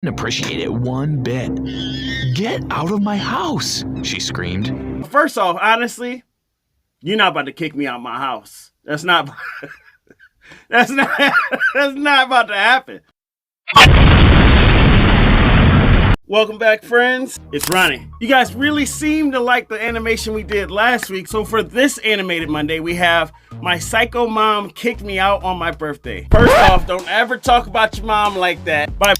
appreciate it one bit. "Get out of my house," she screamed. First off, honestly, you're not about to kick me out my house. That's not that's not about to happen. Welcome back, friends. It's Ronnie. You guys really seem to like the animation we did last week, so for this Animated Monday, we have my psycho mom kicked me out on my birthday. First off, don't ever talk about your mom like that. But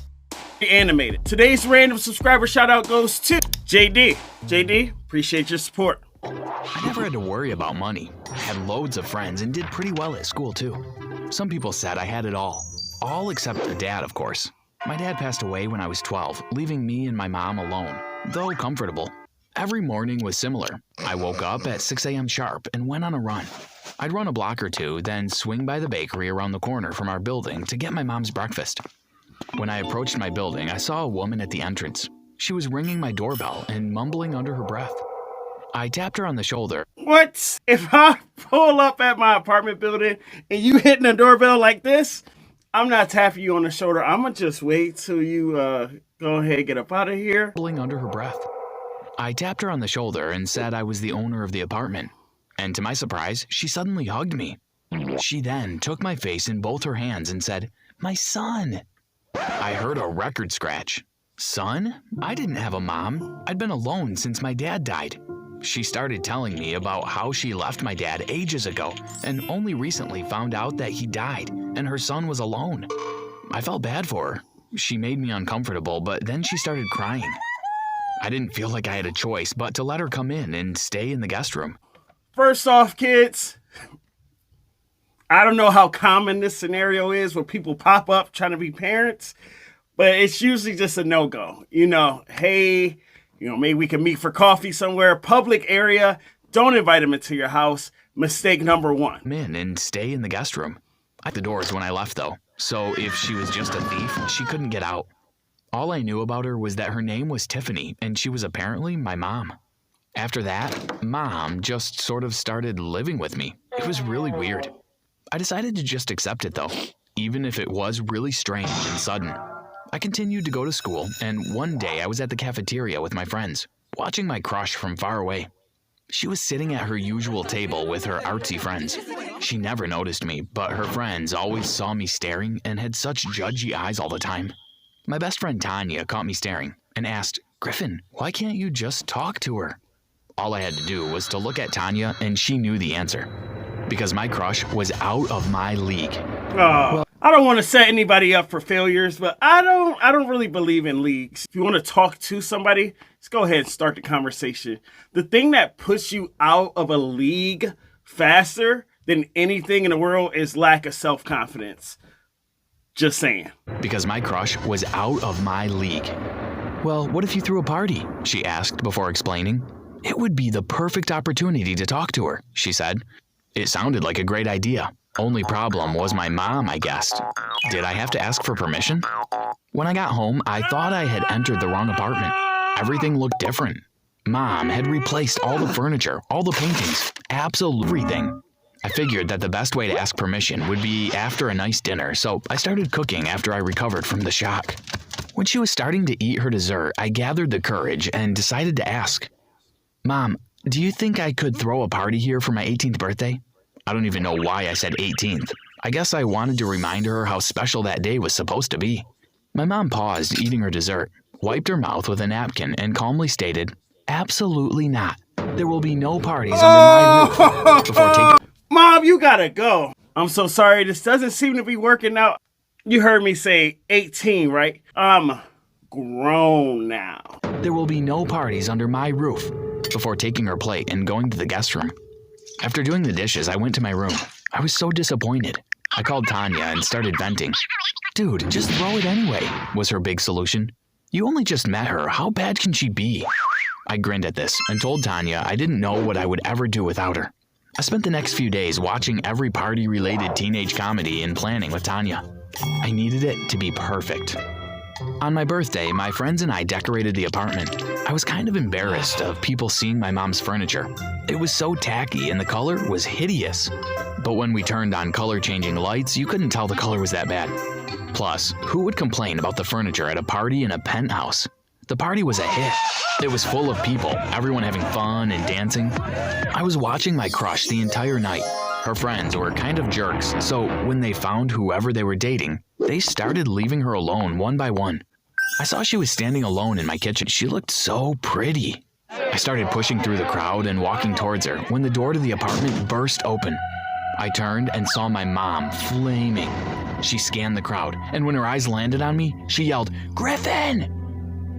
animated. Today's random subscriber shout out goes to JD. JD, appreciate your support. I never had to worry about money. I had loads of friends and did pretty well at school too. Some people said I had it all. All except a dad, of course. My dad passed away when I was 12, leaving me and my mom alone, though comfortable. Every morning was similar. I woke up at 6 a.m. sharp and went on a run. I'd run a block or two, then swing by the bakery around the corner from our building to get my mom's breakfast. When I approached my building, I saw a woman at the entrance. She was ringing my doorbell and mumbling under her breath. I tapped her on the shoulder. What? If I pull up at my apartment building and you hitting the doorbell like this, I'm not tapping you on the shoulder. I'm gonna just wait till you go ahead and get up out of here. Mumbling under her breath. I tapped her on the shoulder and said I was the owner of the apartment. And to my surprise, she suddenly hugged me. She then took my face in both her hands and said, "My son." I heard a record scratch. Son? I didn't have a mom. I'd been alone since my dad died. She started telling me about how she left my dad ages ago and only recently found out that he died and her son was alone. I felt bad for her. She made me uncomfortable, but then she started crying. I didn't feel like I had a choice but to let her come in and stay in the guest room. First off, kids, I don't know how common this scenario is where people pop up trying to be parents, but it's usually just a no-go. You know, hey, maybe we can meet for coffee somewhere, public area. Don't invite them into your house. Mistake number one. Come in and stay in the guest room. I locked the doors when I left, though, so if she was just a thief, she couldn't get out. All I knew about her was that her name was Tiffany, and she was apparently my mom. After that, Mom just sort of started living with me. It was really weird. I decided to just accept it, though, even if it was really strange and sudden. I continued to go to school, and one day I was at the cafeteria with my friends, watching my crush from far away. She was sitting at her usual table with her artsy friends. She never noticed me, but her friends always saw me staring and had such judgy eyes all the time. My best friend Tanya caught me staring and asked, "Griffin, why can't you just talk to her?" All I had to do was to look at Tanya, and she knew the answer. Because my crush was out of my league. Oh, I don't want to set anybody up for failures, but I don't really believe in leagues. If you want to talk to somebody, let's go ahead and start the conversation. The thing that puts you out of a league faster than anything in the world is lack of self-confidence. Just saying. Because my crush was out of my league. "Well, what if you threw a party?" she asked before explaining. "It would be the perfect opportunity to talk to her," she said. It sounded like a great idea. Only problem was my mom, I guessed. Did I have to ask for permission? When I got home, I thought I had entered the wrong apartment. Everything looked different. Mom had replaced all the furniture, all the paintings, absolutely everything. I figured that the best way to ask permission would be after a nice dinner, so I started cooking after I recovered from the shock. When she was starting to eat her dessert, I gathered the courage and decided to ask, "Mom, do you think I could throw a party here for my 18th birthday?" I don't even know why I said 18th. I guess I wanted to remind her how special that day was supposed to be. My mom paused eating her dessert, wiped her mouth with a napkin, and calmly stated, "Absolutely not. There will be no parties under my roof." Before taking... Mom, you gotta go. I'm so sorry. This doesn't seem to be working out. You heard me say 18, right? I'm grown now. "There will be no parties under my roof." Before taking her plate and going to the guest room. After doing the dishes, I went to my room. I was so disappointed. I called Tanya and started venting. "Dude, just throw it anyway," was her big solution. "You only just met her. How bad can she be?" I grinned at this and told Tanya I didn't know what I would ever do without her. I spent the next few days watching every party-related teenage comedy and planning with Tanya. I needed it to be perfect. On my birthday, my friends and I decorated the apartment. I was kind of embarrassed of people seeing my mom's furniture. It was so tacky and the color was hideous. But when we turned on color-changing lights, you couldn't tell the color was that bad. Plus, who would complain about the furniture at a party in a penthouse? The party was a hit. It was full of people, everyone having fun and dancing. I was watching my crush the entire night. Her friends were kind of jerks, so when they found whoever they were dating, they started leaving her alone one by one. I saw she was standing alone in my kitchen. She looked so pretty. I started pushing through the crowd and walking towards her when the door to the apartment burst open. I turned and saw my mom flaming. She scanned the crowd, and when her eyes landed on me, she yelled, "Griffin!"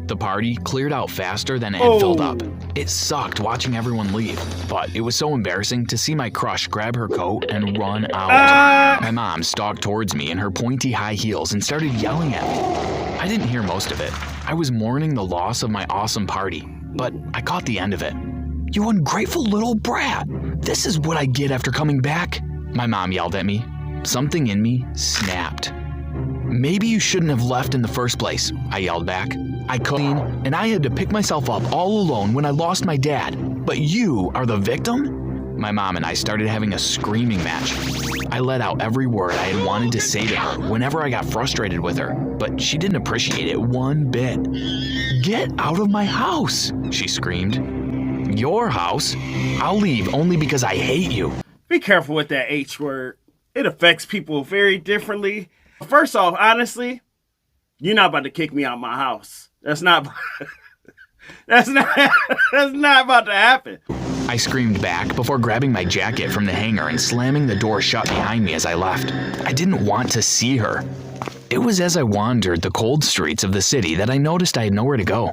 The party cleared out faster than it had filled up. It sucked watching everyone leave, but it was so embarrassing to see my crush grab her coat and run out. My mom stalked towards me in her pointy high heels and started yelling at me. I didn't hear most of it. I was mourning the loss of my awesome party, but I caught the end of it. "You ungrateful little brat! This is what I get after coming back!" My mom yelled at me. Something in me snapped. "Maybe you shouldn't have left in the first place," I yelled back. "I couldn't, and I had to pick myself up all alone when I lost my dad. But you are the victim?" My mom and I started having a screaming match. I let out every word I had wanted to say to her whenever I got frustrated with her, but she didn't appreciate it one bit. "Get out of my house," she screamed. "Your house? I'll leave only because I hate you." Be careful with that H word. It affects people very differently. First off, honestly, you're not about to kick me out of my house. That's not that's not about to happen. I screamed back before grabbing my jacket from the hanger and slamming the door shut behind me as I left. I didn't want to see her. It was as I wandered the cold streets of the city that I noticed I had nowhere to go.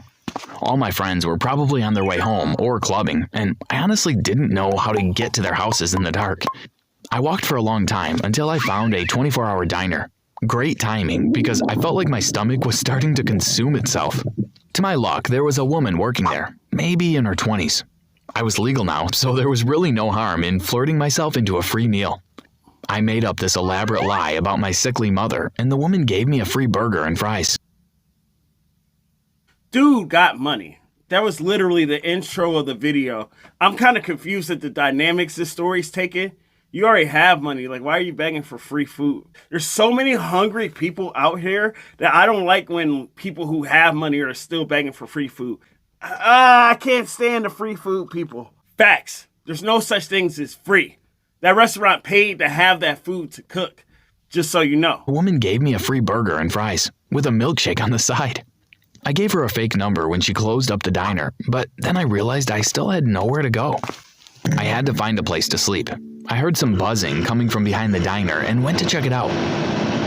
All my friends were probably on their way home or clubbing, and I honestly didn't know how to get to their houses in the dark. I walked for a long time until I found a 24-hour diner. Great timing, because I felt like my stomach was starting to consume itself. To my luck, there was a woman working there, maybe in her 20s. I was legal now, so there was really no harm in flirting myself into a free meal. I made up this elaborate lie about my sickly mother, and the woman gave me a free burger and fries. Dude got money. That was literally the intro of the video. I'm kind of confused at the dynamics this story's taking. You already have money. Like, why are you begging for free food? There's so many hungry people out here that I don't like when people who have money are still begging for free food. I can't stand the free food people. Facts. There's no such things as free. That restaurant paid to have that food to cook, just so you know. The woman gave me a free burger and fries, with a milkshake on the side. I gave her a fake number when she closed up the diner, but then I realized I still had nowhere to go. I had to find a place to sleep. I heard some buzzing coming from behind the diner and went to check it out.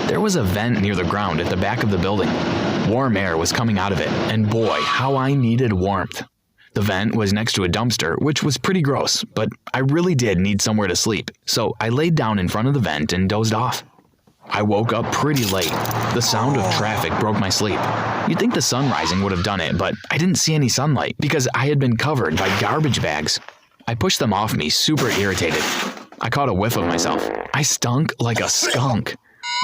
There was a vent near the ground at the back of the building. Warm air was coming out of it, and boy, how I needed warmth. The vent was next to a dumpster, which was pretty gross, but I really did need somewhere to sleep, so I laid down in front of the vent and dozed off. I woke up pretty late. The sound of traffic broke my sleep. You'd think the sun rising would have done it, but I didn't see any sunlight because I had been covered by garbage bags. I pushed them off me, super irritated. I caught a whiff of myself. I stunk like a skunk.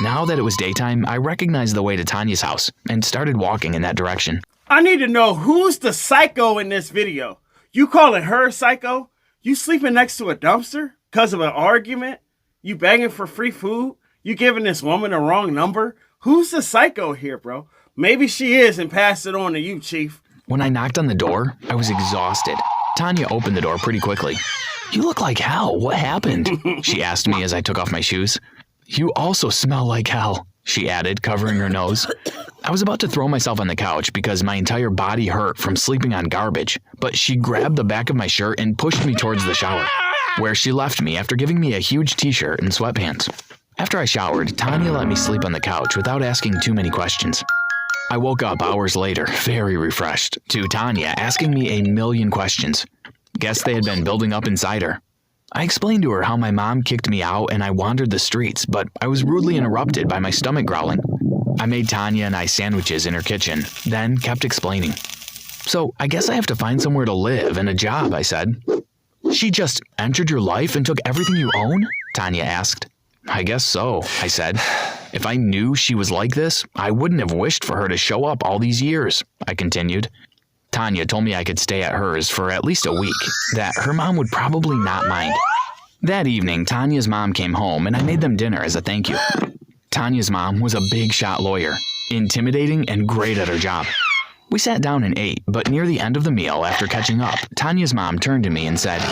Now that it was daytime, I recognized the way to Tanya's house and started walking in that direction. I need to know who's the psycho in this video. You calling her psycho? You sleeping next to a dumpster because of an argument? You begging for free food? You giving this woman a wrong number? Who's the psycho here, bro? Maybe she is and pass it on to you, Chief. When I knocked on the door, I was exhausted. Tanya opened the door pretty quickly. "You look like hell. What happened?" she asked me as I took off my shoes. "You also smell like hell," she added, covering her nose. I was about to throw myself on the couch because my entire body hurt from sleeping on garbage, but she grabbed the back of my shirt and pushed me towards the shower, where she left me after giving me a huge t-shirt and sweatpants. After I showered, Tanya let me sleep on the couch without asking too many questions. I woke up hours later, very refreshed, to Tanya asking me a million questions. Guess they had been building up inside her. I explained to her how my mom kicked me out and I wandered the streets, but I was rudely interrupted by my stomach growling. I made Tanya and I sandwiches in her kitchen, then kept explaining. "So I guess I have to find somewhere to live and a job," I said. "She just entered your life and took everything you own?" Tanya asked. "I guess so," I said. "If I knew she was like this, I wouldn't have wished for her to show up all these years," I continued. Tanya told me I could stay at hers for at least a week, that her mom would probably not mind. That evening, Tanya's mom came home and I made them dinner as a thank you. Tanya's mom was a big shot lawyer, intimidating and great at her job. We sat down and ate, but near the end of the meal, after catching up, Tanya's mom turned to me and said,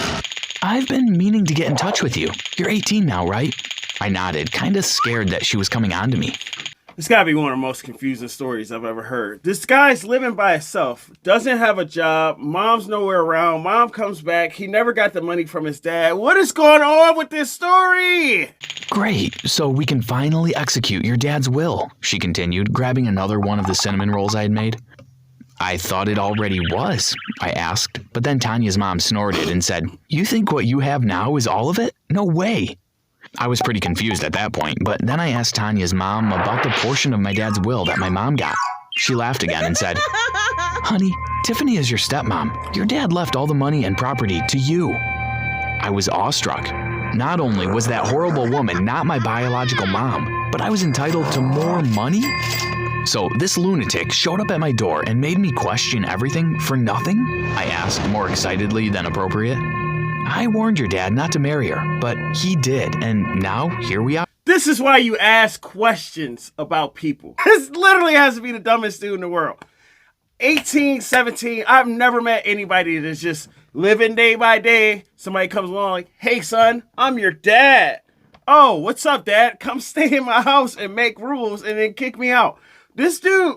"I've been meaning to get in touch with you. You're 18 now, right?" I nodded, kind of scared that she was coming on to me. This gotta be one of the most confusing stories I've ever heard. This guy's living by himself, doesn't have a job, mom's nowhere around, mom comes back, he never got the money from his dad. What is going on with this story? "Great, so we can finally execute your dad's will," she continued, grabbing another one of the cinnamon rolls I had made. "I thought it already was," I asked, but then Tanya's mom snorted and said, "You think what you have now is all of it? No way." I was pretty confused at that point, but then I asked Tanya's mom about the portion of my dad's will that my mom got. She laughed again and said, "Honey, Tiffany is your stepmom. Your dad left all the money and property to you." I was awestruck. Not only was that horrible woman not my biological mom, but I was entitled to more money? So this lunatic showed up at my door and made me question everything for nothing? I asked, more excitedly than appropriate. "I warned your dad not to marry her, but he did, and now here we are." This is why you ask questions about people. This literally has to be the dumbest dude in the world. 18, 17, I've never met anybody that's just living day by day. Somebody comes along like, "Hey son, I'm your dad." "Oh, what's up, dad? Come stay in my house and make rules and then kick me out." This dude,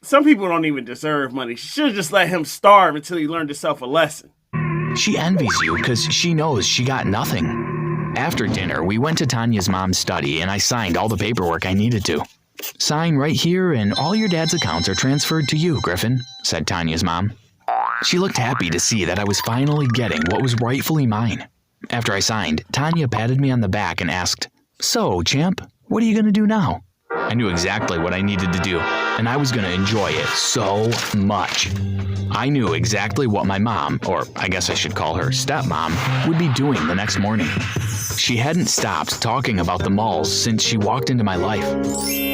some people don't even deserve money. She should have just let him starve until he learned himself a lesson. "She envies you because she knows she got nothing." After dinner, we went to Tanya's mom's study and I signed all the paperwork I needed to. "Sign right here and all your dad's accounts are transferred to you, Griffin," said Tanya's mom. She looked happy to see that I was finally getting what was rightfully mine. After I signed, Tanya patted me on the back and asked, "So, champ, what are you going to do now?" I knew exactly what I needed to do, and I was going to enjoy it so much. I knew exactly what my mom, or I guess I should call her stepmom, would be doing the next morning. She hadn't stopped talking about the malls since she walked into my life.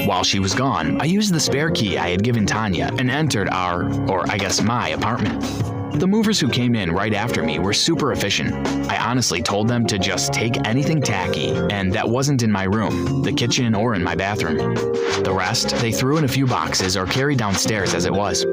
While she was gone, I used the spare key I had given Tanya and entered our, or I guess my, apartment. The movers who came in right after me were super efficient. I honestly told them to just take anything tacky, and that wasn't in my room, the kitchen, or in my bathroom. The rest, they threw in a few boxes or carried downstairs as it was.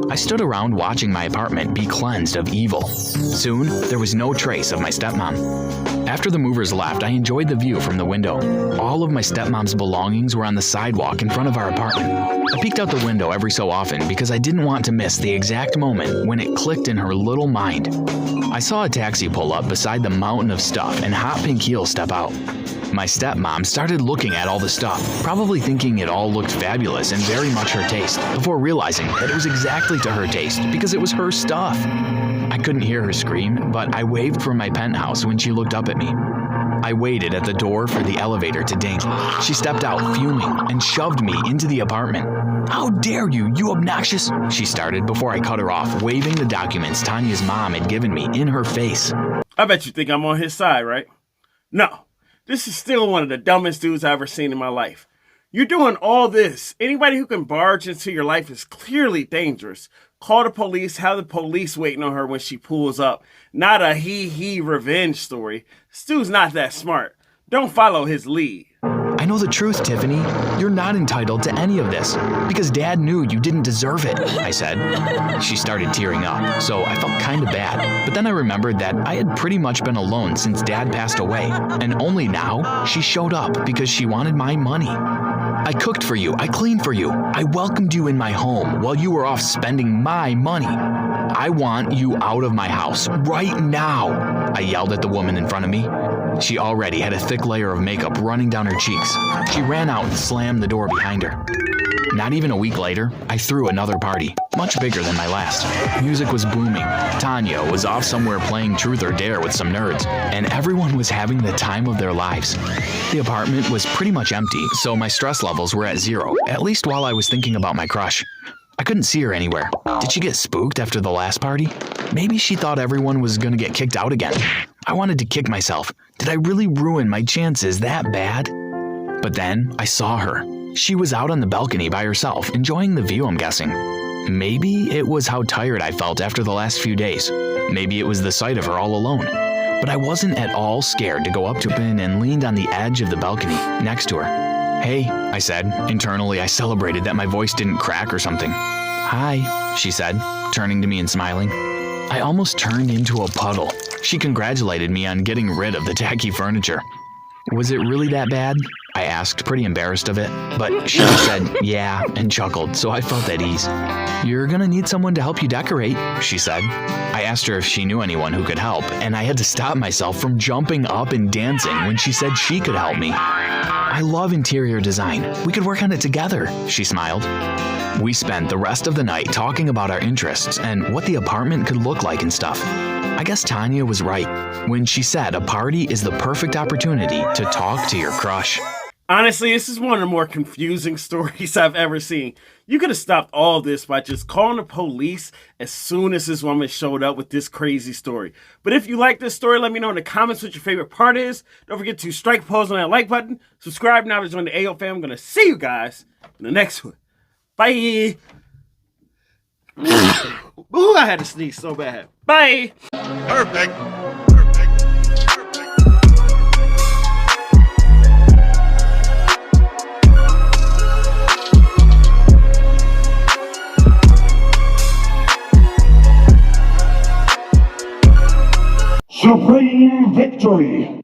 I stood around watching my apartment be cleansed of evil. Soon, there was no trace of my stepmom. After the movers left, I enjoyed the view from the window. All of my stepmom's belongings were on the sidewalk in front of our apartment. I peeked out the window every so often because I didn't want to miss the exact moment when it clicked in her little mind. I saw a taxi pull up beside the mountain of stuff and hot pink heels step out. My stepmom started looking at all the stuff, probably thinking it all looked fabulous and very much her taste, before realizing that it was exactly to her taste because it was her stuff. I couldn't hear her scream, but I waved from my penthouse when she looked up at me. I waited at the door for the elevator to ding. She stepped out, fuming, and shoved me into the apartment. "How dare you, you obnoxious," she started before I cut her off, waving the documents Tanya's mom had given me in her face. I bet you think I'm on his side, right? No. This is still one of the dumbest dudes I've ever seen in my life. You're doing all this. Anybody who can barge into your life is clearly dangerous. Call the police, have the police waiting on her when she pulls up. Not a he revenge story. This dude's not that smart. Don't follow his lead. "I know the truth, Tiffany. You're not entitled to any of this because Dad knew you didn't deserve it," I said. She started tearing up, so I felt kind of bad. But then I remembered that I had pretty much been alone since Dad passed away, and only now she showed up because she wanted my money. "I cooked for you, I cleaned for you, I welcomed you in my home while you were off spending my money. I want you out of my house right now," I yelled at the woman in front of me. She already had a thick layer of makeup running down her cheeks. She ran out and slammed the door behind her. Not even a week later, I threw another party, much bigger than my last. Music was booming, Tanya was off somewhere playing Truth or Dare with some nerds, and everyone was having the time of their lives. The apartment was pretty much empty, so my stress levels were at zero, at least while I was thinking about my crush. I couldn't see her anywhere. Did she get spooked after the last party? Maybe she thought everyone was gonna get kicked out again. I wanted to kick myself. Did I really ruin my chances that bad? But then I saw her. She was out on the balcony by herself, enjoying the view, I'm guessing. Maybe it was how tired I felt after the last few days. Maybe it was the sight of her all alone. But I wasn't at all scared to go up to her and leaned on the edge of the balcony next to her. Hey, I said. Internally, I celebrated that my voice didn't crack or something. Hi, she said, turning to me and smiling. I almost turned into a puddle. She congratulated me on getting rid of the tacky furniture. Was it really that bad? I asked, pretty embarrassed of it, but she just said, yeah, and chuckled, so I felt at ease. You're gonna need someone to help you decorate, she said. I asked her if she knew anyone who could help, and I had to stop myself from jumping up and dancing when she said she could help me. I love interior design. We could work on it together, she smiled. We spent the rest of the night talking about our interests and what the apartment could look like and stuff. I guess Tanya was right when she said a party is the perfect opportunity to talk to your crush. Honestly, this is one of the more confusing stories I've ever seen. You could have stopped all this by just calling the police as soon as this woman showed up with this crazy story. But if you like this story, let me know in the comments what your favorite part is. Don't forget to strike a pose on that like button. Subscribe now to join the AYOFAM. I'm going to see you guys in the next one. Bye. Ooh, I had to sneeze so bad. Bye. Perfect. Supreme victory!